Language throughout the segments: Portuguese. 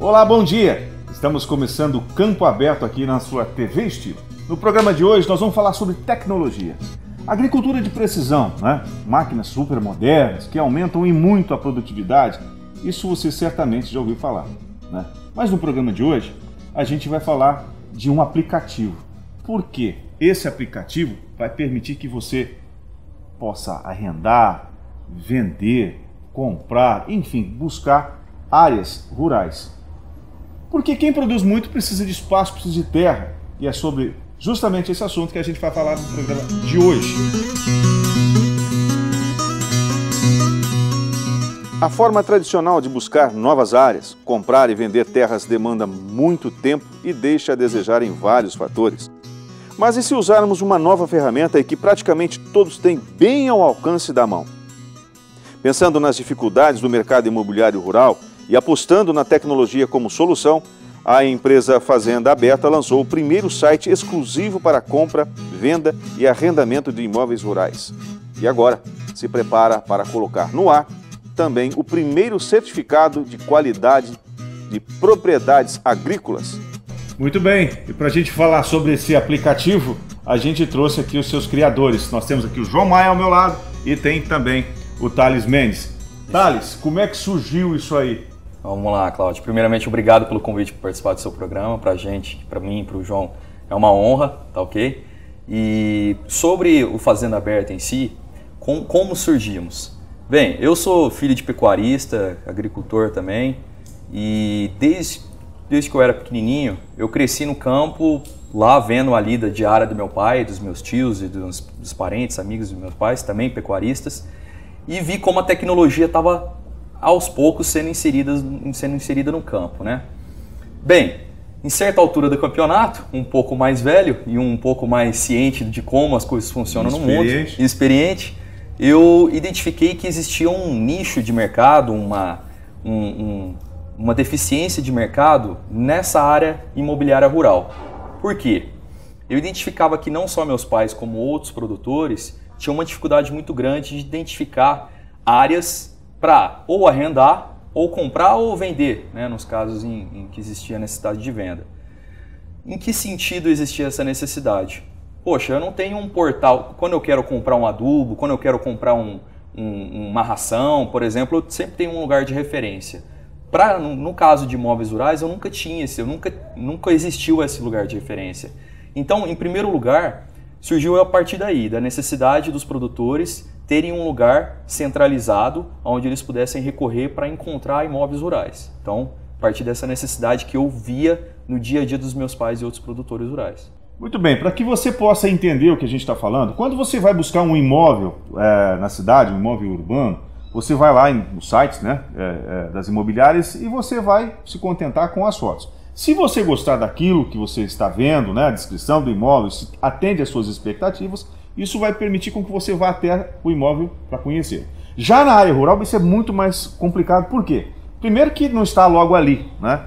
Olá, bom dia! Estamos começando o Campo Aberto aqui na sua TV Estilo. No programa de hoje nós vamos falar sobre tecnologia. Agricultura de precisão, né? Máquinas super modernas que aumentam e muito a produtividade. Isso você certamente já ouviu falar, né? Mas no programa de hoje a gente vai falar de um aplicativo. Por quê? Esse aplicativo vai permitir que você possa arrendar, vender, comprar, enfim, buscar áreas rurais. Porque quem produz muito precisa de espaço, precisa de terra. E é sobre justamente esse assunto que a gente vai falar no programa de hoje. A forma tradicional de buscar novas áreas, comprar e vender terras demanda muito tempo e deixa a desejar em vários fatores. Mas e se usarmos uma nova ferramenta e que praticamente todos têm bem ao alcance da mão? Pensando nas dificuldades do mercado imobiliário rural e apostando na tecnologia como solução, a empresa Fazenda Aberta lançou o primeiro site exclusivo para compra, venda e arrendamento de imóveis rurais. E agora se prepara para colocar no ar também o primeiro certificado de qualidade de propriedades agrícolas. Muito bem, e para a gente falar sobre esse aplicativo, a gente trouxe aqui os seus criadores. Nós temos aqui o João Maia ao meu lado e tem também o Thales Mendes. Thales, como é que surgiu isso aí? Vamos lá, Cláudio. Primeiramente, obrigado pelo convite para participar do seu programa. Para a gente, para mim, para o João, é uma honra, tá ok? E sobre o Fazenda Aberta em si, como surgimos? Bem, eu sou filho de pecuarista, agricultor também, e desde que eu era pequenininho, eu cresci no campo, lá vendo a lida diária do meu pai, dos meus tios e dos parentes, amigos dos meus pais, também pecuaristas, e vi como a tecnologia estava aos poucos sendo inserida no campo, né? Bem, em certa altura do campeonato, um pouco mais velho e um pouco mais ciente de como as coisas funcionam no mundo, experiente, eu identifiquei que existia um nicho de mercado, uma deficiência de mercado nessa área imobiliária rural. Por quê? Eu identificava que não só meus pais, como outros produtores, tinham uma dificuldade muito grande de identificar áreas para ou arrendar, ou comprar ou vender, né, nos casos em que existia necessidade de venda. Em que sentido existia essa necessidade? Poxa, eu não tenho um portal, quando eu quero comprar um adubo, quando eu quero comprar uma ração, por exemplo, eu sempre tenho um lugar de referência. No caso de imóveis rurais, eu nunca tinha nunca existiu esse lugar de referência. Então, em primeiro lugar, surgiu a partir daí, da necessidade dos produtores terem um lugar centralizado onde eles pudessem recorrer para encontrar imóveis rurais. Então, a partir dessa necessidade que eu via no dia a dia dos meus pais e outros produtores rurais. Muito bem, para que você possa entender o que a gente está falando, quando você vai buscar um imóvel na cidade, um imóvel urbano, você vai lá nos sites, né, das imobiliárias e você vai se contentar com as fotos. Se você gostar daquilo que você está vendo, né, a descrição do imóvel, se atende às suas expectativas, isso vai permitir com que você vá até o imóvel para conhecer. Já na área rural isso é muito mais complicado, por quê? Primeiro que não está logo ali, né?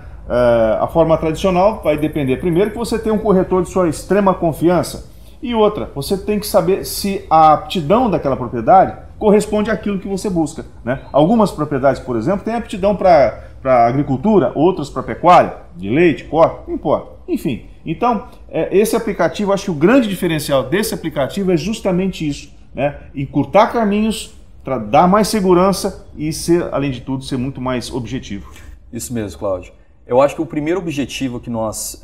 A forma tradicional vai depender, primeiro, que você tem um corretor de sua extrema confiança, e outra, você tem que saber se a aptidão daquela propriedade corresponde àquilo que você busca, né? Algumas propriedades, por exemplo, têm aptidão para agricultura, outras para pecuária, de leite, corte, não importa. Enfim, então, esse aplicativo, acho que o grande diferencial desse aplicativo é justamente isso, né? Encurtar caminhos, para dar mais segurança e ser, além de tudo, ser muito mais objetivo. Isso mesmo, Cláudio. Eu acho que o primeiro objetivo que nós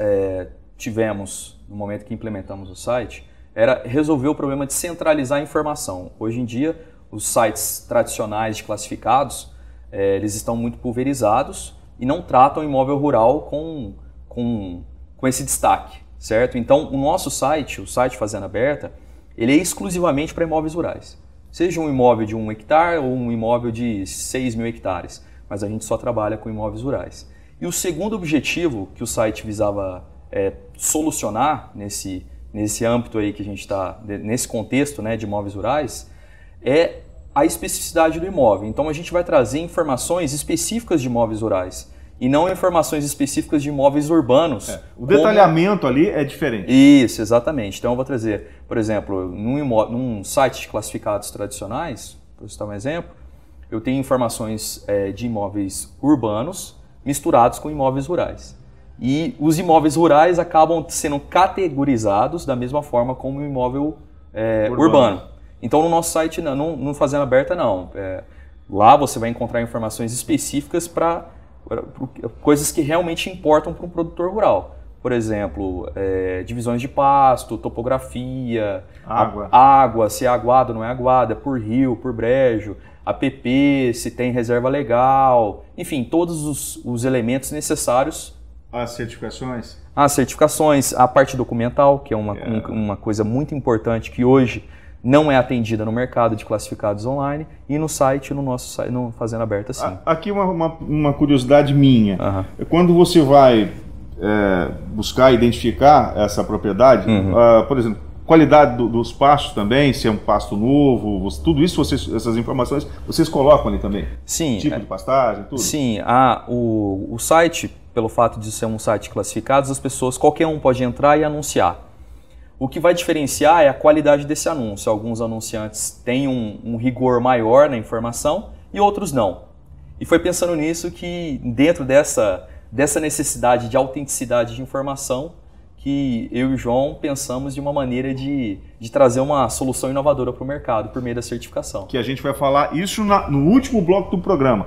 tivemos no momento que implementamos o site era resolver o problema de centralizar a informação. Hoje em dia, os sites tradicionais de classificados, eles estão muito pulverizados e não tratam o imóvel rural com esse destaque, certo? Então, o nosso site, o site Fazenda Aberta, ele é exclusivamente para imóveis rurais. Seja um imóvel de 1 hectare ou um imóvel de 6.000 hectares, mas a gente só trabalha com imóveis rurais. E o segundo objetivo que o site visava solucionar nesse âmbito aí que a gente está, nesse contexto, né, de imóveis rurais, é a especificidade do imóvel. Então a gente vai trazer informações específicas de imóveis rurais e não informações específicas de imóveis urbanos. O detalhamento ali é diferente. Isso, exatamente. Então eu vou trazer, por exemplo, num site de classificados tradicionais, para citar um exemplo, eu tenho informações de imóveis urbanos, misturados com imóveis rurais. E os imóveis rurais acabam sendo categorizados da mesma forma como o imóvel urbano. Então no nosso site, no Fazenda Aberta, não. Lá você vai encontrar informações específicas para coisas que realmente importam para um produtor rural. Por exemplo, divisões de pasto, topografia, água, se é aguada ou não é aguada, por rio, por brejo, APP, se tem reserva legal, enfim, todos os elementos necessários. As certificações? As certificações, a parte documental, que é uma coisa muito importante que hoje não é atendida no mercado de classificados online, e no site, no nosso site, no Fazenda Aberta, sim. Aqui uma curiosidade minha. Quando você vai buscar identificar essa propriedade, por exemplo, qualidade dos pastos também, se é um pasto novo, tudo isso, essas informações, vocês colocam ali também? Sim. Tipo de pastagem, tudo? Sim. O site, pelo fato de ser um site classificado, as pessoas, qualquer um pode entrar e anunciar. O que vai diferenciar é a qualidade desse anúncio. Alguns anunciantes têm um rigor maior na informação e outros não. E foi pensando nisso que, dentro dessa necessidade de autenticidade de informação, que eu e o João pensamos de uma maneira de trazer uma solução inovadora para o mercado por meio da certificação. Que a gente vai falar isso no último bloco do programa.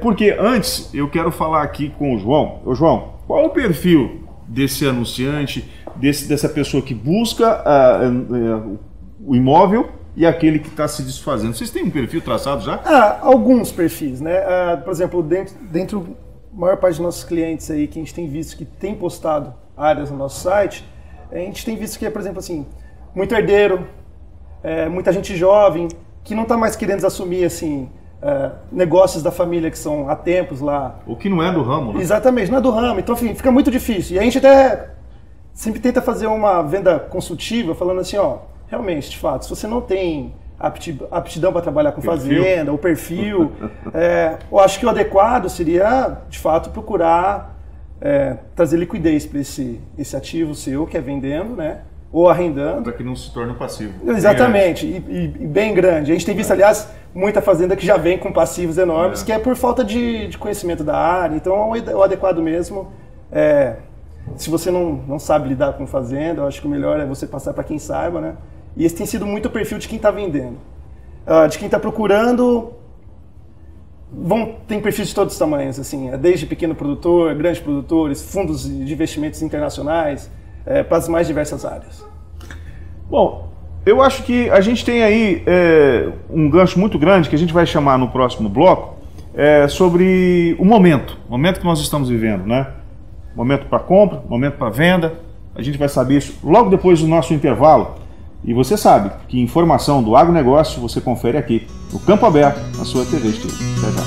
Porque antes eu quero falar aqui com o João. Ô João, qual é o perfil desse anunciante, dessa pessoa que busca o imóvel e aquele que está se desfazendo? Vocês têm um perfil traçado já? Alguns perfis, né? Por exemplo, dentro a maior parte dos nossos clientes aí que a gente tem visto que tem postado áreas no nosso site, a gente tem visto que, por exemplo, assim, muito herdeiro, muita gente jovem que não está mais querendo assumir assim negócios da família que são há tempos lá. O que não é do ramo, né? Exatamente, não é do ramo. Então, enfim, fica muito difícil. E a gente até sempre tenta fazer uma venda consultiva, falando assim, realmente, de fato, se você não tem aptidão para trabalhar com fazenda, o perfil, eu acho que o adequado seria, de fato, procurar trazer liquidez para esse ativo seu que é vendendo, né? Ou arrendando. Para que não se torne passivo. Exatamente, e bem grande. A gente tem visto, aliás, muita fazenda que já vem com passivos enormes, que é por falta de conhecimento da área. Então, o adequado mesmo se você não sabe lidar com fazenda, eu acho que o melhor é você passar para quem saiba, né? E esse tem sido muito o perfil de quem está vendendo. De quem está procurando, tem perfis de todos os tamanhos, assim, desde pequeno produtor, grandes produtores, fundos de investimentos internacionais, para as mais diversas áreas. Bom, eu acho que a gente tem aí um gancho muito grande que a gente vai chamar no próximo bloco sobre o momento que nós estamos vivendo, né? Momento para compra, momento para venda. A gente vai saber isso logo depois do nosso intervalo. E você sabe que informação do agronegócio você confere aqui no Campo Aberto, na sua TV Estilo. Até já.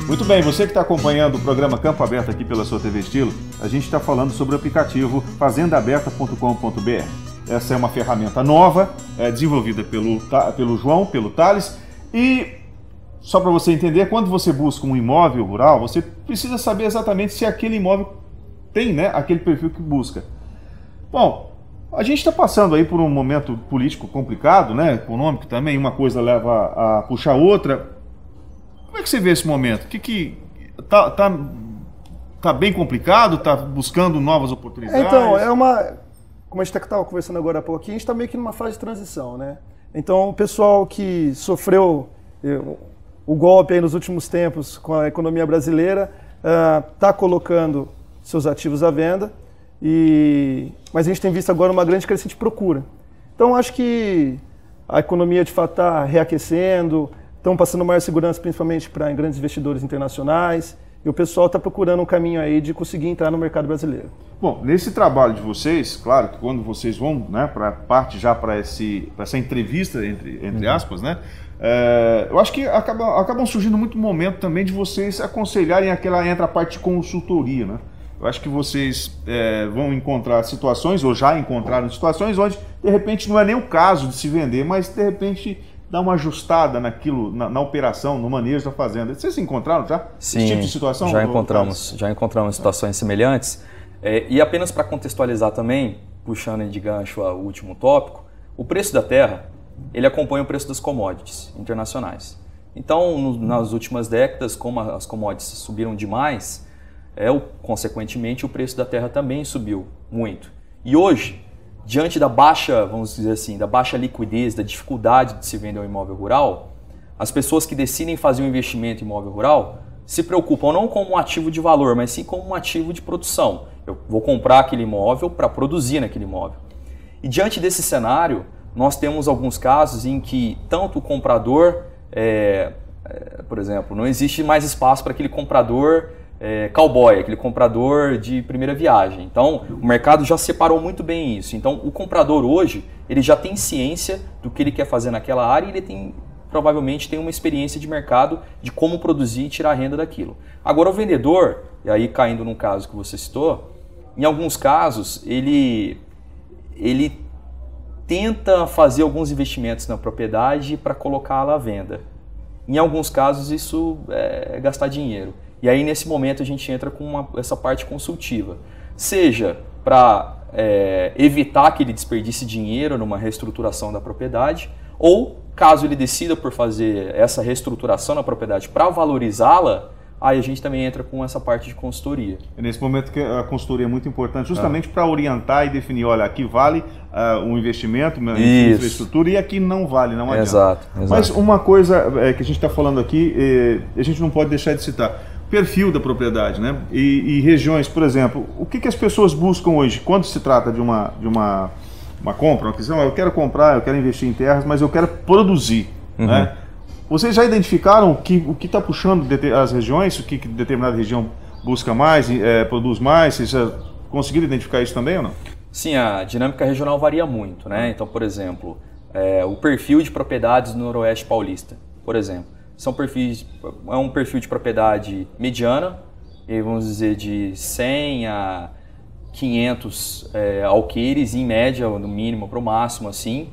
Muito bem, você que está acompanhando o programa Campo Aberto aqui pela sua TV Estilo, a gente está falando sobre o aplicativo fazendaaberta.com.br. Essa é uma ferramenta nova, desenvolvida pelo João, pelo Thales, e só para você entender, quando você busca um imóvel rural, você precisa saber exatamente se aquele imóvel tem, né, aquele perfil que busca. Bom, a gente está passando aí por um momento político complicado, né, econômico também, uma coisa leva a puxar outra. Como é que você vê esse momento? Tá bem complicado? Tá buscando novas oportunidades? Então, como a gente estava conversando agora há pouco aqui, a gente está meio que numa fase de transição, né? Então, o pessoal que sofreu o golpe aí nos últimos tempos com a economia brasileira está colocando seus ativos à venda, mas a gente tem visto agora uma grande crescente procura. Então, acho que a economia de fato está reaquecendo, estão passando maior segurança principalmente para grandes investidores internacionais, e o pessoal está procurando um caminho aí de conseguir entrar no mercado brasileiro. Bom, nesse trabalho de vocês, claro que quando vocês vão, né, para essa entrevista, entre aspas, né, eu acho que acabam surgindo muito momento também de vocês aconselharem entra a parte de consultoria, né? Eu acho que vocês vão encontrar situações, ou já encontraram situações, onde de repente não é nem o caso de se vender, mas de repente dar uma ajustada naquilo, na operação, no manejo da fazenda. Vocês se encontraram já? Sim, esse tipo de situação? Já encontramos situações semelhantes. E apenas para contextualizar também, puxando de gancho ao último tópico, o preço da terra, ele acompanha o preço das commodities internacionais. Então, nas últimas décadas, como as commodities subiram demais, consequentemente o preço da terra também subiu muito. E hoje, diante da baixa, vamos dizer assim, da baixa liquidez, da dificuldade de se vender um imóvel rural, as pessoas que decidem fazer um investimento em imóvel rural se preocupam não como um ativo de valor, mas sim como um ativo de produção. Eu vou comprar aquele imóvel para produzir naquele imóvel. E diante desse cenário, nós temos alguns casos em que tanto o comprador, por exemplo, não existe mais espaço para aquele comprador cowboy, aquele comprador de primeira viagem. Então, o mercado já separou muito bem isso. Então, o comprador hoje, ele já tem ciência do que ele quer fazer naquela área e ele provavelmente tem uma experiência de mercado de como produzir e tirar renda daquilo. Agora, o vendedor, e aí caindo num caso que você citou, em alguns casos, ele tenta fazer alguns investimentos na propriedade para colocá-la à venda. Em alguns casos, isso é gastar dinheiro. E aí, nesse momento, a gente entra com essa parte consultiva. Seja para evitar que ele desperdice dinheiro numa reestruturação da propriedade, ou, caso ele decida por fazer essa reestruturação na propriedade para valorizá-la, aí a gente também entra com essa parte de consultoria. É nesse momento que a consultoria é muito importante, justamente para orientar e definir, olha, aqui vale um investimento, uma infraestrutura, e aqui não vale, não adianta. Exato. Mas uma coisa que a gente está falando aqui, a gente não pode deixar de citar, perfil da propriedade, né? E regiões, por exemplo, o que as pessoas buscam hoje, quando se trata de uma compra, uma aquisição? Eu quero comprar, eu quero investir em terras, mas eu quero produzir, né? Vocês já identificaram o que está puxando as regiões, o que determinada região busca mais, produz mais? Vocês já conseguiram identificar isso também ou não? Sim, a dinâmica regional varia muito, né? Então, por exemplo, o perfil de propriedades no Noroeste Paulista, por exemplo, é um perfil de propriedade mediana, e vamos dizer de 100 a 500 alqueires, em média, no mínimo para o máximo, assim.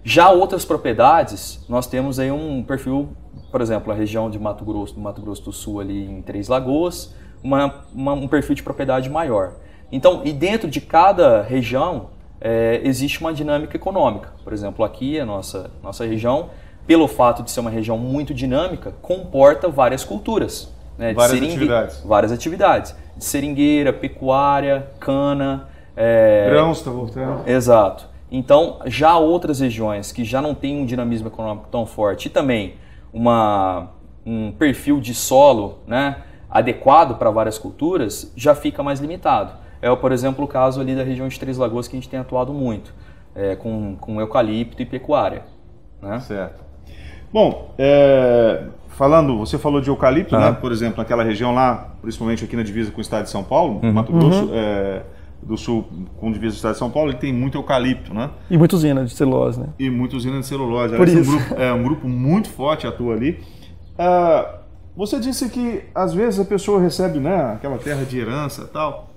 Já outras propriedades, nós temos aí um perfil, por exemplo, a região de Mato Grosso do Sul, ali em Três Lagoas, um perfil de propriedade maior. Então, e dentro de cada região, existe uma dinâmica econômica. Por exemplo, aqui, a nossa região, pelo fato de ser uma região muito dinâmica, comporta várias culturas. Né, várias atividades. De seringueira, pecuária, cana. Grãos, está voltando. Exato. Então, já outras regiões que já não têm um dinamismo econômico tão forte e também um perfil de solo, né, adequado para várias culturas, já fica mais limitado. Por exemplo, o caso ali da região de Três Lagoas, que a gente tem atuado muito, com eucalipto e pecuária. Né? Certo. Bom, você falou de eucalipto, né? Por exemplo, naquela região lá, principalmente aqui na divisa com o estado de São Paulo, Mato Grosso do Sul com divisa do estado de São Paulo, ele tem muito eucalipto, né? E muita usina de celulose, né? E muita usina de celulose. Por isso. Um grupo muito forte atua ali. Você disse que às vezes a pessoa recebe, né, aquela terra de herança e tal.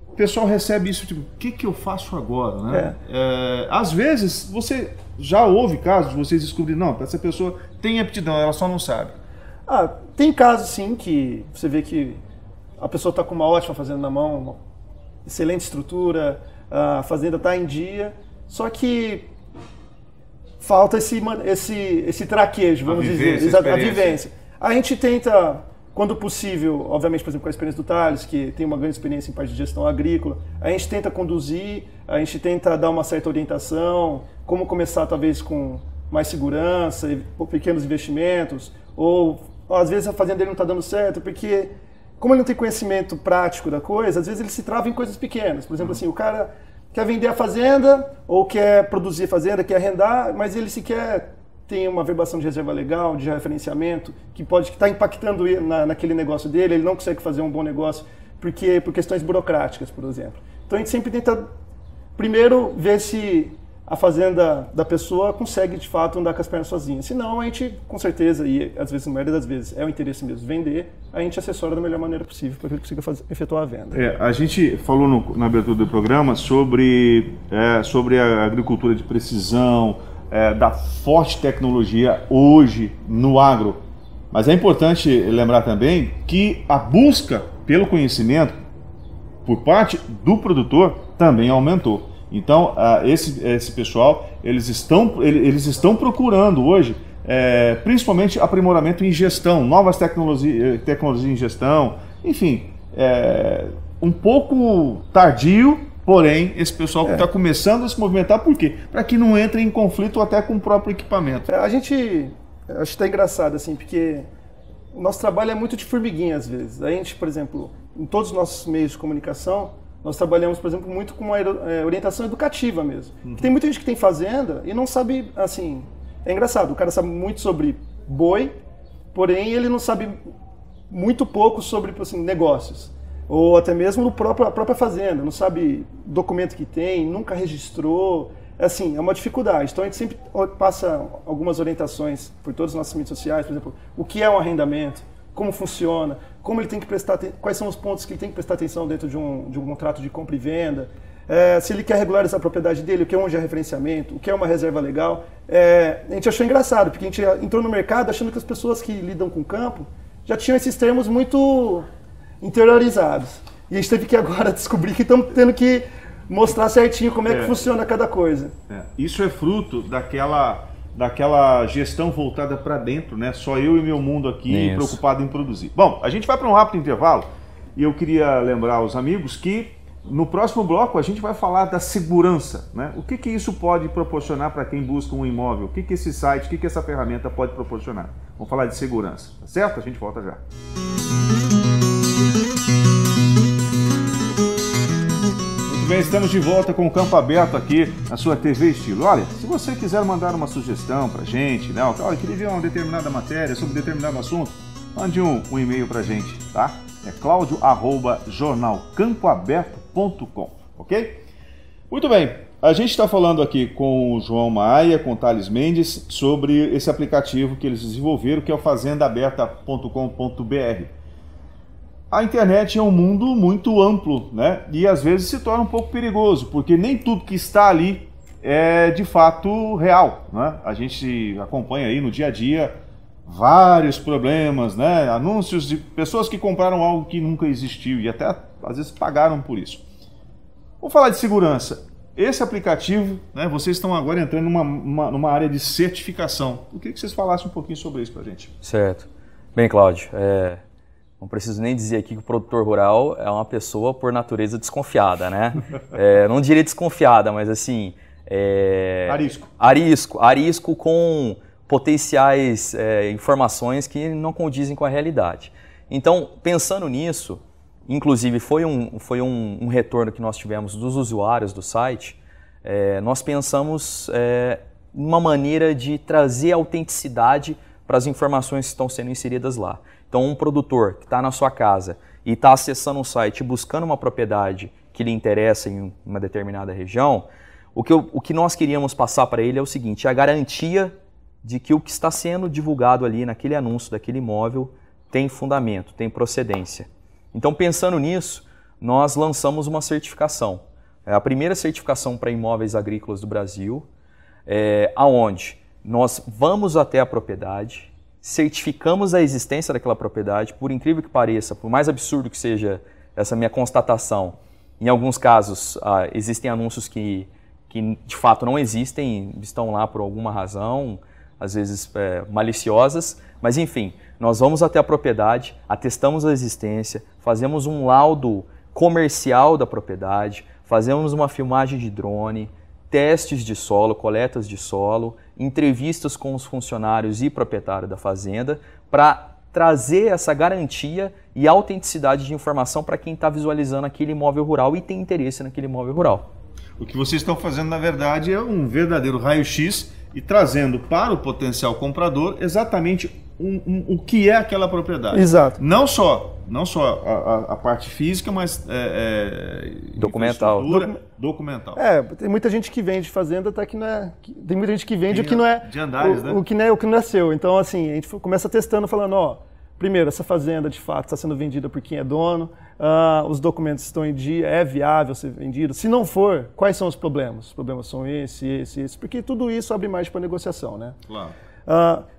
O pessoal recebe isso, tipo, o que eu faço agora, né? Às vezes você já houve casos de vocês descobrirem, não, essa pessoa tem aptidão, ela só não sabe. Tem casos sim que você vê que a pessoa está com uma ótima fazenda na mão, uma excelente estrutura, a fazenda está em dia, só que falta esse traquejo, vamos dizer, a vivência. A gente tenta, quando possível, obviamente, por exemplo, com a experiência do Thales, que tem uma grande experiência em parte de gestão agrícola, a gente tenta conduzir, a gente tenta dar uma certa orientação, como começar talvez com mais segurança, pequenos investimentos, ou às vezes a fazenda dele não está dando certo, porque como ele não tem conhecimento prático da coisa, às vezes ele se trava em coisas pequenas. Por exemplo, assim, o cara quer vender a fazenda, ou quer produzir a fazenda, quer arrendar, mas ele sequer tem uma verbação de reserva legal, de referenciamento, que pode estar impactando naquele negócio dele, ele não consegue fazer um bom negócio por questões burocráticas, por exemplo. Então a gente sempre tenta, primeiro, ver se a fazenda da pessoa consegue, de fato, andar com as pernas sozinha. Se não, a gente, com certeza, e às vezes, na maioria das vezes, é o interesse mesmo vender, a gente assessora da melhor maneira possível para que ele consiga efetuar a venda. A gente falou na abertura do programa sobre a agricultura de precisão, da forte tecnologia hoje no agro. Mas é importante lembrar também que a busca pelo conhecimento por parte do produtor também aumentou. Então, esse pessoal, eles estão procurando hoje principalmente aprimoramento em gestão, novas tecnologias em gestão, enfim, um pouco tardio, porém, esse pessoal que está começando a se movimentar, por quê? Para que não entre em conflito até com o próprio equipamento. A gente, acho que está engraçado, assim, porque o nosso trabalho é muito de formiguinha, às vezes. A gente, por exemplo, em todos os nossos meios de comunicação, nós trabalhamos, por exemplo, muito com uma orientação educativa mesmo. Tem muita gente que tem fazenda e não sabe, assim, é engraçado, o cara sabe muito sobre boi, porém ele não sabe muito pouco sobre, assim, negócios. Ou até mesmo a própria fazenda, não sabe o documento que tem, nunca registrou. Assim, é uma dificuldade. Então a gente sempre passa algumas orientações por todas as nossas mídias sociais, por exemplo, o que é um arrendamento, como funciona, como ele tem que prestar, quais são os pontos que ele tem que prestar atenção dentro de um contrato de compra e venda, se ele quer regularizar a propriedade dele, o que é onde é referenciamento, o que é uma reserva legal. A gente achou engraçado, porque a gente entrou no mercado achando que as pessoas que lidam com o campo já tinham esses termos muito interiorizados. E a gente teve que agora descobrir que estamos tendo que mostrar certinho como é que funciona cada coisa. Isso é fruto daquela gestão voltada para dentro, né? Só eu e meu mundo aqui preocupado em produzir. Bom, a gente vai para um rápido intervalo e eu queria lembrar aos amigos que no próximo bloco a gente vai falar da segurança, né? O que isso pode proporcionar para quem busca um imóvel? O que esse site, o que essa ferramenta pode proporcionar? Vamos falar de segurança, tá certo? A gente volta já. Bem, estamos de volta com o Campo Aberto aqui na sua TV Estilo. Olha, se você quiser mandar uma sugestão pra gente, né? Olha, queria ver uma determinada matéria sobre determinado assunto, mande um e-mail pra gente, tá? É claudio@jornalcampoaberto.com, ok? Muito bem, a gente está falando aqui com o João Maia, com o Thales Mendes, sobre esse aplicativo que eles desenvolveram, que é o fazendaaberta.com.br. A internet é um mundo muito amplo, né? E às vezes se torna um pouco perigoso, porque nem tudo que está ali é de fato real, né? A gente acompanha aí no dia a dia vários problemas, né? Anúncios de pessoas que compraram algo que nunca existiu e até às vezes pagaram por isso. Vamos falar de segurança. Esse aplicativo, né? Vocês estão agora entrando numa área de certificação. Eu queria que vocês falassem um pouquinho sobre isso pra gente. Certo. Bem, Cláudio, não preciso nem dizer aqui que o produtor rural é uma pessoa, por natureza, desconfiada, né? Não diria desconfiada, mas assim... Arisco com potenciais informações que não condizem com a realidade. Então, pensando nisso, inclusive foi um retorno que nós tivemos dos usuários do site, nós pensamos numa maneira de trazer autenticidade para as informações que estão sendo inseridas lá. Então, um produtor que está na sua casa e está acessando um site buscando uma propriedade que lhe interessa em uma determinada região, o que nós queríamos passar para ele é o seguinte, a garantia de que o que está sendo divulgado ali naquele anúncio daquele imóvel tem fundamento, tem procedência. Então, pensando nisso, nós lançamos uma certificação. É a primeira certificação para imóveis agrícolas do Brasil, aonde nós vamos até a propriedade, certificamos a existência daquela propriedade, por incrível que pareça, por mais absurdo que seja essa minha constatação, em alguns casos existem anúncios que de fato não existem, estão lá por alguma razão, às vezes maliciosas, mas enfim, nós vamos até a propriedade, atestamos a existência, fazemos um laudo comercial da propriedade, fazemos uma filmagem de drone, testes de solo, coletas de solo, entrevistas com os funcionários e proprietário da fazenda para trazer essa garantia e autenticidade de informação para quem está visualizando aquele imóvel rural e tem interesse naquele imóvel rural. O que vocês estão fazendo, na verdade, é um verdadeiro raio-x e trazendo para o potencial comprador exatamente o que é aquela propriedade. Exato. Não só a parte física, mas documental. Tem muita gente que vende fazenda, até que não é. Tem muita gente que vende o que não é. De andares, né? O que não é seu. Então, assim, a gente começa testando, falando, primeiro, essa fazenda de fato está sendo vendida por quem é dono, os documentos estão em dia, é viável ser vendido. Se não for, quais são os problemas? Os problemas são esse, porque tudo isso abre margem para negociação, né? Claro.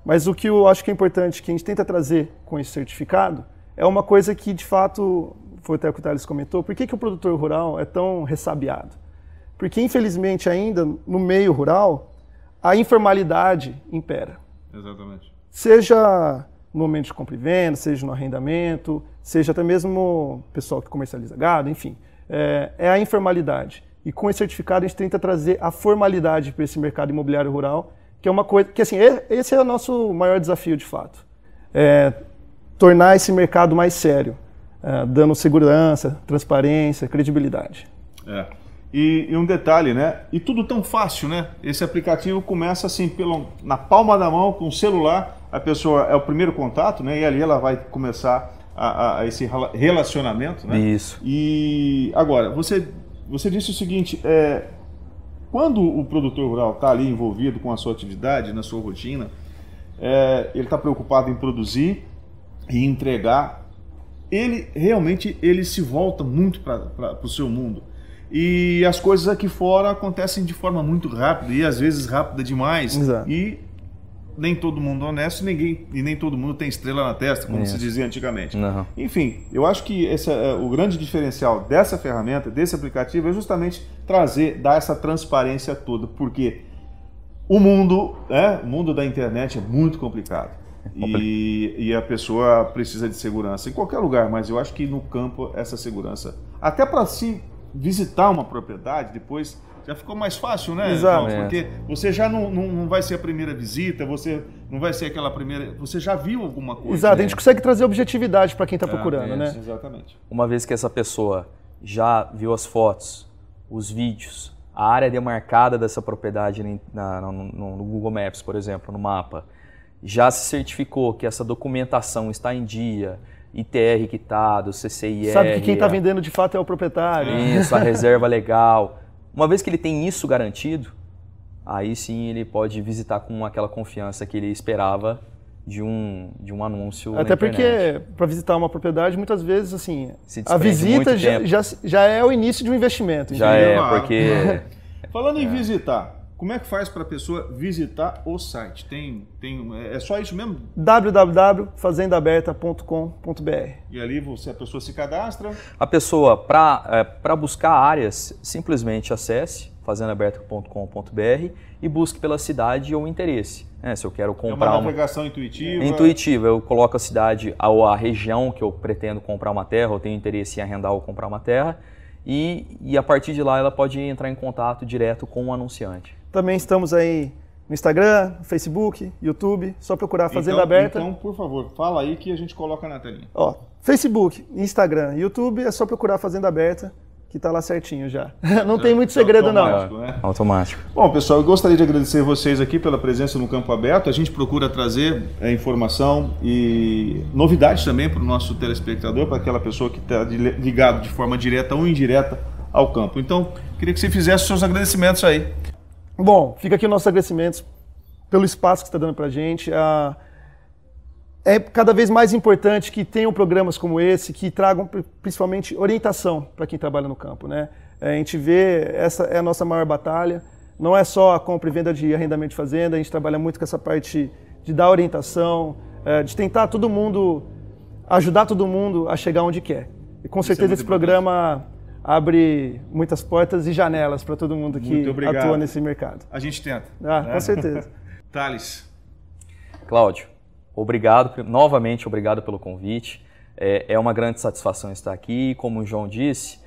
Mas o que eu acho que é importante, que a gente tenta trazer com esse certificado, é uma coisa que, de fato, foi até o que o Thales comentou, por que o produtor rural é tão ressabiado? Porque, infelizmente, ainda no meio rural, a informalidade impera. Exatamente. Seja no momento de compra e venda, seja no arrendamento, seja até mesmo o pessoal que comercializa gado, enfim. É a informalidade. E com esse certificado a gente tenta trazer a formalidade para esse mercado imobiliário rural, que é uma coisa que, assim, esse é o nosso maior desafio de fato. Tornar esse mercado mais sério, dando segurança, transparência, credibilidade. E um detalhe, né? E tudo tão fácil, né? Esse aplicativo começa assim, na palma da mão, com o celular, a pessoa é o primeiro contato, né? E ali ela vai começar a esse relacionamento, né? Isso. E agora, você disse o seguinte, quando o produtor rural está ali envolvido com a sua atividade, na sua rotina, ele está preocupado em produzir e entregar, ele realmente se volta muito para o seu mundo. E as coisas aqui fora acontecem de forma muito rápida e às vezes rápida demais. Exato. E nem todo mundo é honesto e nem todo mundo tem estrela na testa, como se dizia antigamente. Não. Enfim, eu acho que o grande diferencial dessa ferramenta, desse aplicativo, é justamente dar essa transparência toda, porque o mundo da internet é muito complicado. E a pessoa precisa de segurança em qualquer lugar, mas eu acho que no campo essa segurança, até para se visitar uma propriedade depois, já ficou mais fácil, né? Exato. João? Porque você já não vai ser a primeira visita, você não vai ser aquela primeira... Você já viu alguma coisa. Exato, a gente consegue trazer objetividade para quem está procurando, né? Exatamente. Uma vez que essa pessoa já viu as fotos, os vídeos, a área demarcada dessa propriedade no Google Maps, por exemplo, no mapa, já se certificou que essa documentação está em dia, ITR quitado, CCIR... Sabe que quem está vendendo de fato é o proprietário. Isso, a reserva legal. Uma vez que ele tem isso garantido, aí sim ele pode visitar com aquela confiança que ele esperava de um anúncio Até na internet. porque para visitar uma propriedade, muitas vezes, assim, a visita já é o início de um investimento. Já entendeu? porque... Falando em visitar, como é que faz para a pessoa visitar o site? É só isso mesmo? www.fazendaberta.com.br. E ali a pessoa se cadastra? A pessoa, para buscar áreas, simplesmente acesse fazendaberta.com.br e busque pela cidade ou interesse. Se eu quero comprar uma navegação intuitiva? Intuitiva. Eu coloco a cidade ou a região que eu pretendo comprar uma terra, ou tenho interesse em arrendar ou comprar uma terra, e a partir de lá ela pode entrar em contato direto com o anunciante. Também estamos aí no Instagram, Facebook, YouTube, só procurar Fazenda Aberta. Então, por favor, fala aí que a gente coloca na telinha. Facebook, Instagram, YouTube, é só procurar Fazenda Aberta, que está lá certinho já. Não tem muito segredo não. Né? Automático. Bom, pessoal, eu gostaria de agradecer vocês aqui pela presença no Campo Aberto. A gente procura trazer informação e novidades também para o nosso telespectador, para aquela pessoa que está ligado de forma direta ou indireta ao campo. Então, queria que você fizesse os seus agradecimentos aí. Bom, fica aqui os nossos agradecimentos pelo espaço que você está dando para a gente. É cada vez mais importante que tenham programas como esse, que tragam principalmente orientação para quem trabalha no campo, né? A gente vê, essa é a nossa maior batalha. Não é só a compra e venda de arrendamento de fazenda, a gente trabalha muito com essa parte de dar orientação, de tentar ajudar todo mundo a chegar onde quer. E com certeza esse programa abre muitas portas e janelas para todo mundo que atua nesse mercado. A gente tenta. Com certeza. Thales. Cláudio, novamente obrigado pelo convite. É uma grande satisfação estar aqui. Como o João disse,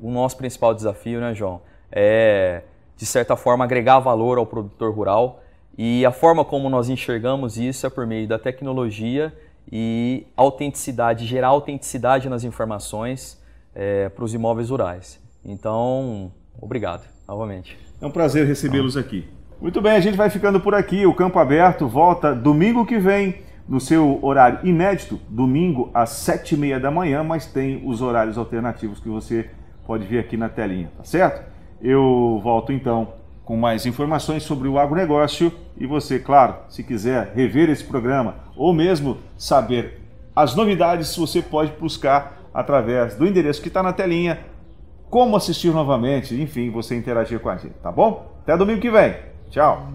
o nosso principal desafio, né, João, é, de certa forma, agregar valor ao produtor rural. E a forma como nós enxergamos isso é por meio da tecnologia e autenticidade, gerar autenticidade nas informações para os imóveis rurais. Então, obrigado, novamente. É um prazer recebê-los aqui. Muito bem, a gente vai ficando por aqui. O Campo Aberto volta domingo que vem, no seu horário inédito, domingo às 7h30 da manhã, mas tem os horários alternativos que você pode ver aqui na telinha, tá certo? Eu volto então com mais informações sobre o agronegócio e você, claro, se quiser rever esse programa ou mesmo saber as novidades, você pode buscar através do endereço que está na telinha, como assistir novamente, enfim, você interagir com a gente, tá bom? Até domingo que vem. Tchau.